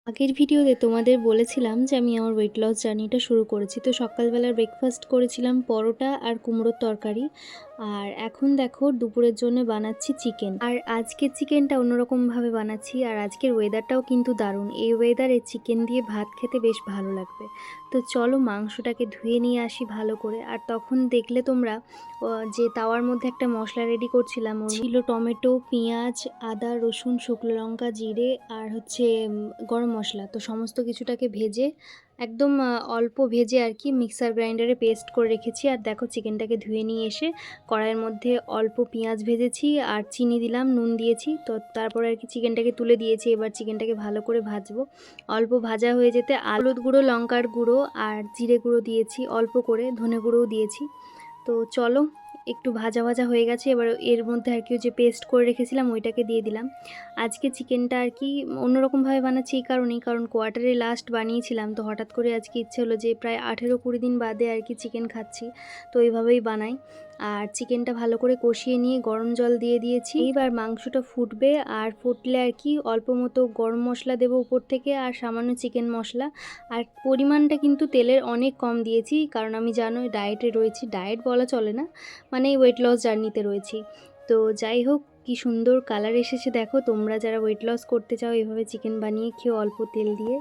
আগের ভিডিওতে তোমাদের বলেছিলাম যে আমি আমার ওয়েট লস জার্নিটা শুরু করেছি। তো সকালবেলা ব্রেকফাস্ট করেছিলাম পরোটা আর কুমড়োর তরকারি। আর এখন দেখো দুপুরের জন্য বানাচ্ছি চিকেন। আর আজকের চিকেনটা অন্যরকমভাবে বানাচ্ছি। আর আজকের ওয়েদারটাও কিন্তু দারুণ। এই ওয়েদারে চিকেন দিয়ে ভাত খেতে বেশ ভালো লাগবে। তো চলো মাংসটাকে ধুয়ে নিয়ে আসি ভালো করে। আর তখন দেখলে তোমরা যে তাওয়ার মধ্যে একটা মশলা রেডি করছিলাম, ছিল টমেটো, পেঁয়াজ, আদা, রসুন, শুকনো লঙ্কা, জিরে আর হচ্ছে গরম মশলা। তো সমস্ত কিছুটাকে ভেজে একদম অল্প ভেজে আর কি মিক্সার গ্রাইন্ডারে পেস্ট করে রেখেছি। আর দেখো চিকেনটাকে ধুয়ে নিয়ে এসে কড়াইয়ের মধ্যে অল্প পেঁয়াজ ভেজেছি আর চিনি দিলাম, নুন দিয়েছি। তো তারপরে আর কি চিকেনটাকে তুলে দিয়েছি। এবার চিকেনটাকে ভালো করে ভাজবো। অল্প ভাজা হয়ে যেতে হলুদ গুঁড়ো, লঙ্কার গুঁড়ো আর জিরে গুঁড়ো দিয়েছি, অল্প করে ধনে গুঁড়োও দিয়েছি। তো চলো একটু ভাজা ভাজা হয়ে গেছে। এবার এর মধ্যে আর কি যে পেস্ট করে রেখেছিলাম ওইটাকে দিয়ে দিলাম। আজকে চিকেনটা আর কি অন্যরকমভাবে বানাচ্ছি এই কারণেই, কারণ কোয়ার্টারে লাস্ট বানিয়েছিলাম। তো হঠাৎ করে আজকে ইচ্ছে হলো যে প্রায় 18-20 দিন বাদে আর কি চিকেন খাচ্ছি, তো এইভাবেই বানাই। আর চিকেনটা ভালো করে কষিয়ে নিয়ে গরম জল দিয়ে দিয়েছি। এইবার মাংসটা ফুটবে, আর ফুটলে আর কি অল্প মতো গরম মশলা দেবো উপর থেকে আর সামান্য চিকেন মশলা। আর পরিমাণটা কিন্তু তেলের অনেক কম দিয়েছি, কারণ আমি জানোই ডায়েটে রয়েছি। ডায়েট বলা চলে না, মানে ওয়েট লস জার্নিতে রয়েছি। তো যাই হোক, কি সুন্দর কালার এসেছে দেখো। তোমরা যারা ওয়েট লস করতে চাও এভাবে চিকেন বানিয়ে খেও অল্প তেল দিয়ে।